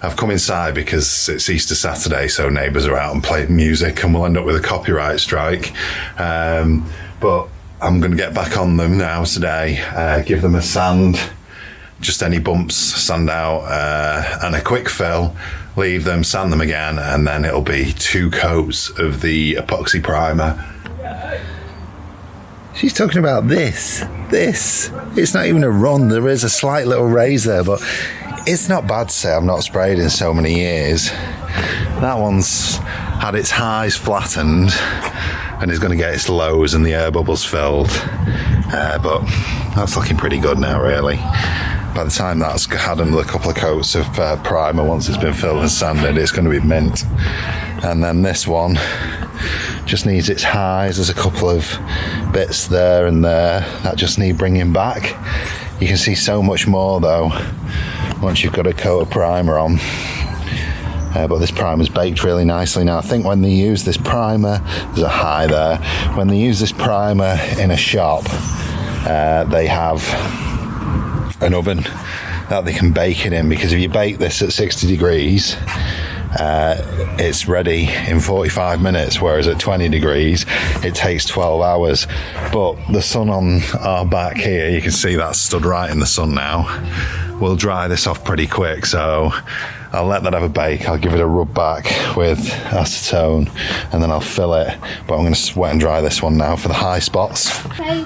I've come inside because it's Easter Saturday, so neighbours are out and playing music, and we'll end up with a copyright strike. But I'm going to get back on them now today, give them a sand, just any bumps, sand out, and a quick fill, leave them, sand them again, and then it'll be 2 coats of the epoxy primer. She's talking about this. It's not even a run. There is a slight little raise there, but it's not bad to say I've not sprayed in so many years. That one's had its highs flattened and is going to get its lows and the air bubbles filled. But that's looking pretty good now, really. By the time that's had another couple of coats of primer, once it's been filled and sanded, it's going to be mint. And then this one just needs its highs. There's a couple of bits there and there that just need bringing back. You can see so much more though once you've got a coat of primer on. But this primer's baked really nicely now. I think when they use this primer, there's a high there. When they use this primer in a shop, they have an oven that they can bake it in, because if you bake this at 60 degrees, it's ready in 45 minutes, whereas at 20 degrees it takes 12 hours. But the sun on our back here, you can see that's stood right in the sun now, will dry this off pretty quick, so I'll let that have a bake. I'll give it a rub back with acetone and then I'll fill it, but I'm going to wet and dry this one now for the high spots. Okay.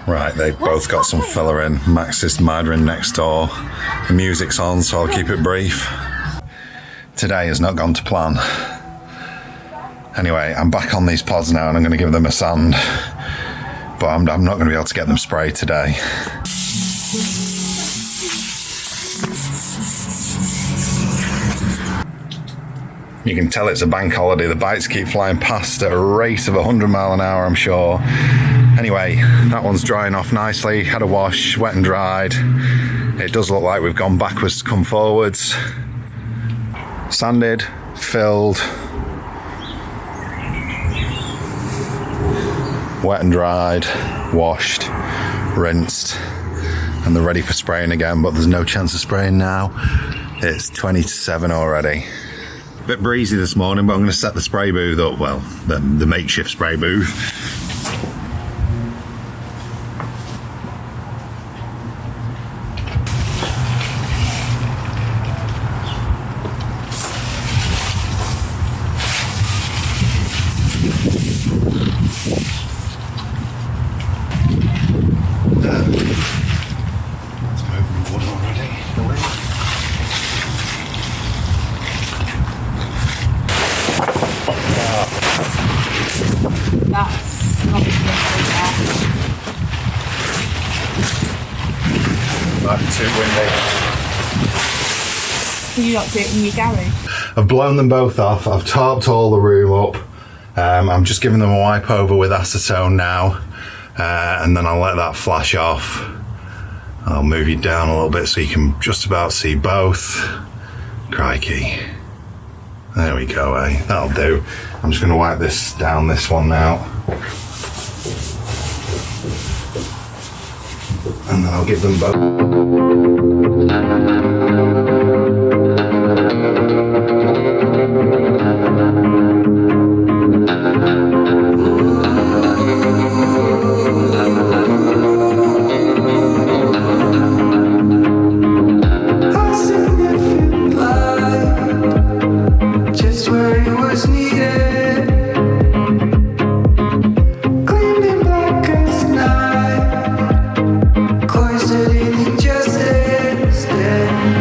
Right, they've both got some filler in. Max is mithering next door. The music's on, so I'll keep it brief. Today has not gone to plan. Anyway, I'm back on these pods now and I'm going to give them a sand, but I'm not going to be able to get them sprayed today. You can tell it's a bank holiday. The bikes keep flying past at a rate of 100 mile an hour, I'm sure. Anyway, that one's drying off nicely. Had a wash, wet and dried. It does look like we've gone backwards to come forwards. Sanded, filled, wet and dried, washed, rinsed, and they're ready for spraying again, but there's no chance of spraying now. It's 20 to 7 already. A bit breezy this morning, but I'm going to set the spray booth up, well, the makeshift spray booth. That's not That's too windy. Can you not do it in your garage? I've blown them both off. I've tarped all the room up. I'm just giving them a wipe over with acetone now, and then I'll let that flash off. I'll move you down a little bit so you can just about see both. Crikey. There we go, eh? That'll do. I'm just going to wipe this down, this one now. And then I'll give them both. Cloistered in injustice, yeah.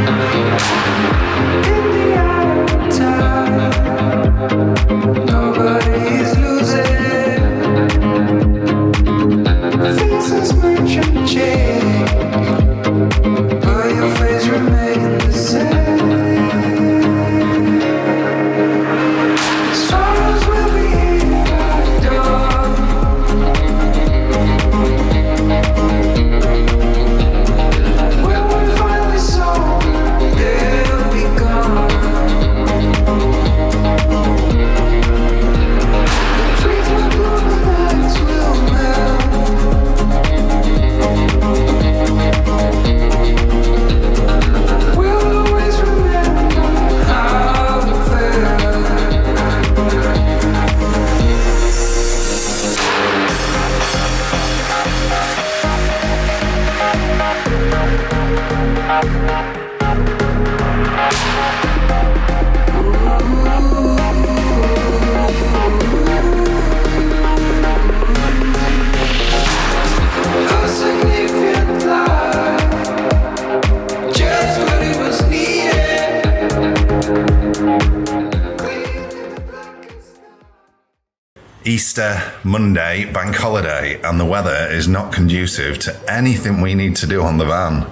Easter Monday, bank holiday, and the weather is not conducive to anything we need to do on the van.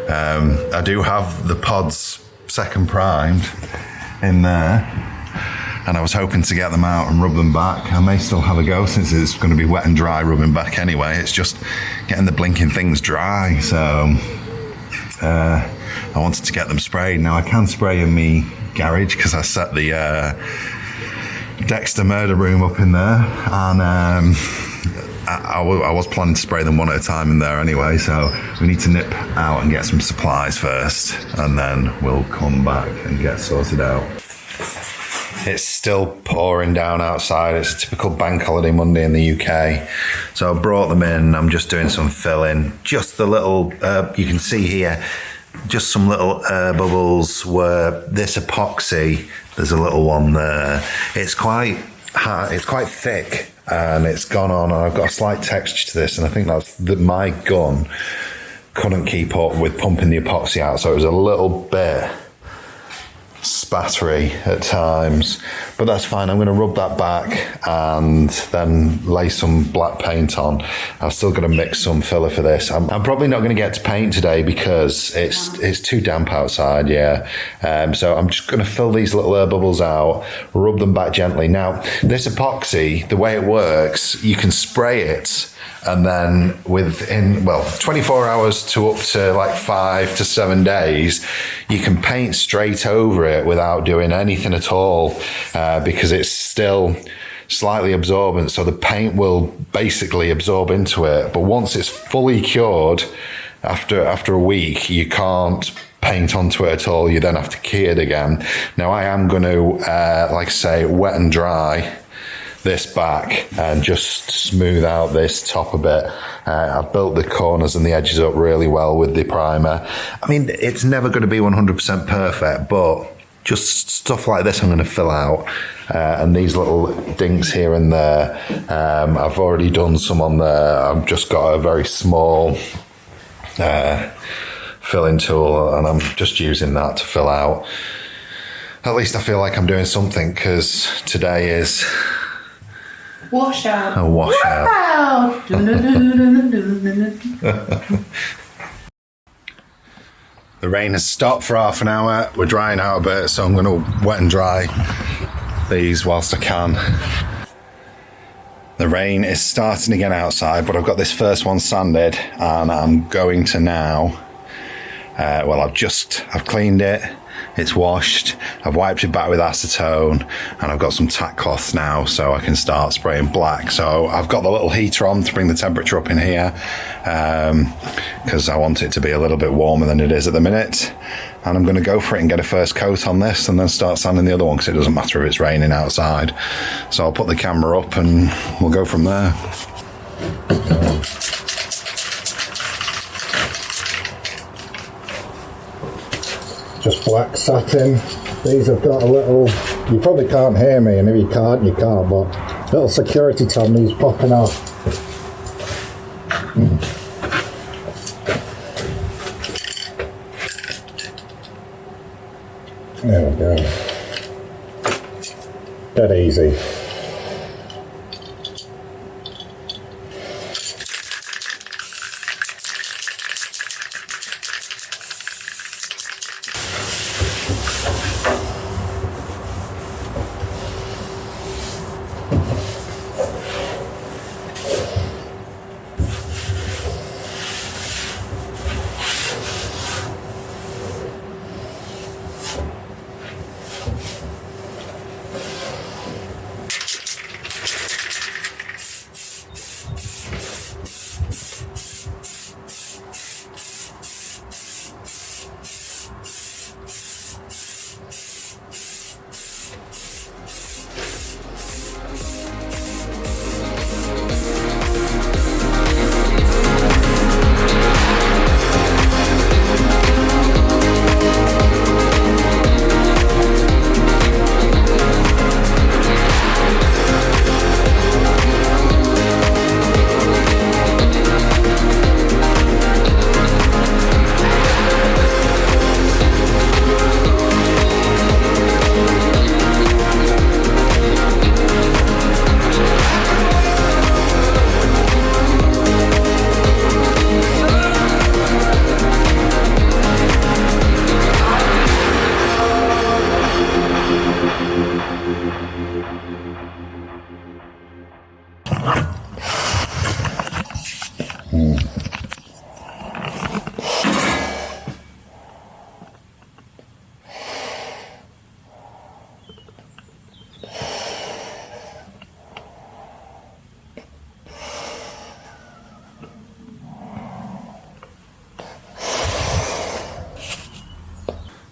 I do have the pods second primed in there, and I was hoping to get them out and rub them back. I may still have a go since it's going to be wet and dry rubbing back anyway. It's just getting the blinking things dry. So I wanted to get them sprayed. Now I can spray in me garage because I set the Dexter murder room up in there, and I was planning to spray them one at a time in there anyway, so we need to nip out and get some supplies first, and then we'll come back and get sorted out. It's still pouring down outside. It's a typical bank holiday Monday in the UK. So I brought them in. I'm just doing some filling. Just the little, you can see here, just some little air bubbles where this epoxy, there's a little one there. It's quite hard, it's quite thick, and it's gone on, and I've got a slight texture to this, and I think that's my gun couldn't keep up with pumping the epoxy out, so it was a little bit spattery at times, but that's fine. I'm going to rub that back and then lay some black paint on. I've still got to mix some filler for this. I'm probably not going to get to paint today because it's too damp outside, so I'm just going to fill these little air bubbles out, rub them back gently. Now, this epoxy, the way it works, you can spray it, and then within 24 hours to up to like 5 to 7 days, you can paint straight over it without doing anything at all, because it's still slightly absorbent, so the paint will basically absorb into it. But once it's fully cured, after a week, you can't paint onto it at all. You then have to key it again. Now I am going to, like I say, wet and dry this back and just smooth out this top a bit. I've built the corners and the edges up really well with the primer. I mean, it's never going to be 100% perfect, but just stuff like this I'm going to fill out. And these little dinks here and there, I've already done some on there. I've just got a very small filling tool, and I'm just using that to fill out. At least I feel like I'm doing something, because today is washout. A washout. The rain has stopped for half an hour. We're drying out a bit, so I'm going to wet and dry these whilst I can. The rain is starting again outside, but I've got this first one sanded, and I'm going to now, I've cleaned it. It's washed, I've wiped it back with acetone, and I've got some tack cloths now so I can start spraying black. So I've got the little heater on to bring the temperature up in here, because I want it to be a little bit warmer than it is at the minute. And I'm going to go for it and get a first coat on this, and then start sanding the other one, because it doesn't matter if it's raining outside. So I'll put the camera up and we'll go from there. Just black satin. These have got a little, you probably can't hear me, and if you can't, you can't, but little security tummies popping off. There we go. Dead easy.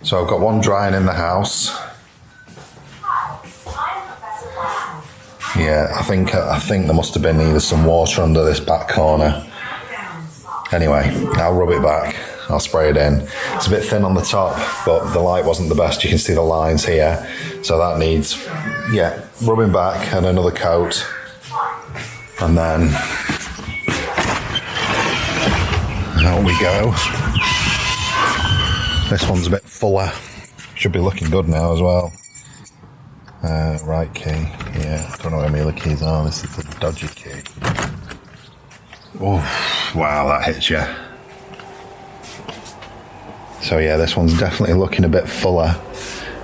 So I've got one drying in the house. Yeah, I think there must have been either some water under this back corner. Anyway, I'll rub it back. I'll spray it in. It's a bit thin on the top, but the light wasn't the best. You can see the lines here. So that needs, yeah, rubbing back and another coat. And then out we go. This one's a bit fuller. Should be looking good now as well. Right key. Yeah, don't know where my other keys are. This is the dodgy key. Oh, wow, that hits you. So yeah, this one's definitely looking a bit fuller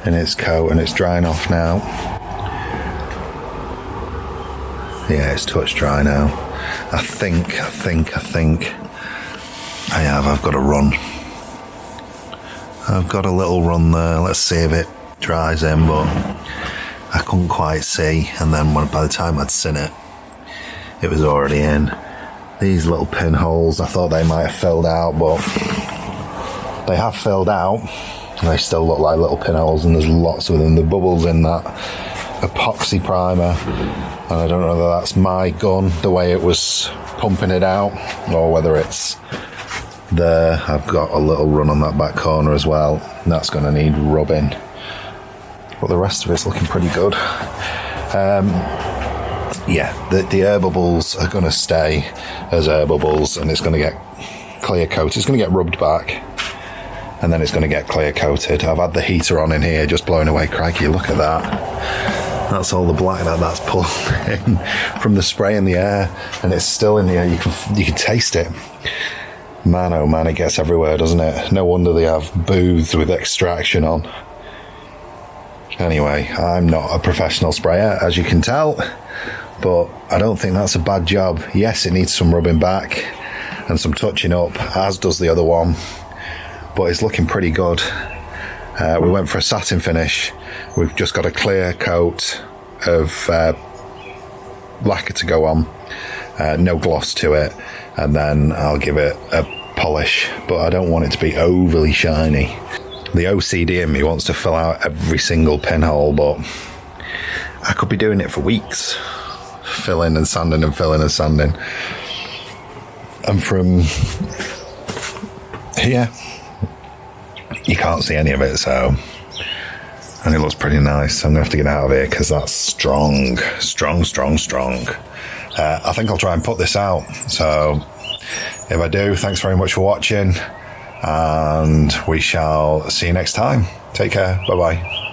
in its coat, and it's drying off now. Yeah, it's touch dry now. I think I have. I've got a run. I've got a little run there. Let's see if it dries in, but I couldn't quite see. And then by the time I'd seen it, it was already in. These little pinholes, I thought they might have filled out, but they have filled out. And they still look like little pinholes, and there's lots of them. The bubbles in that epoxy primer. And I don't know whether that's my gun, the way it was pumping it out, or whether it's there. I've got a little run on that back corner as well. That's going to need rubbing. But the rest of it's looking pretty good. Yeah, the air bubbles are going to stay as air bubbles, and it's going to get clear coated. It's going to get rubbed back, and then it's going to get clear coated. I've had the heater on in here, just blowing away. Crikey, look at that. That's all the black that's pulled in from the spray in the air, and it's still in the air. You can taste it. Man, oh man, it gets everywhere, doesn't it? No wonder they have booths with extraction on. Anyway, I'm not a professional sprayer, as you can tell, but I don't think that's a bad job. Yes, it needs some rubbing back and some touching up, as does the other one, but it's looking pretty good. We went for a satin finish. We've just got a clear coat of lacquer to go on, no gloss to it, and then I'll give it a polish, but I don't want it to be overly shiny. The OCD in me wants to fill out every single pinhole, but I could be doing it for weeks, filling and sanding and filling and sanding. And from here, you can't see any of it, so, and it looks pretty nice. I'm gonna have to get out of here because that's strong. I think I'll try and put this out. So if I do, thanks very much for watching, and we shall see you next time. Take care. Bye bye.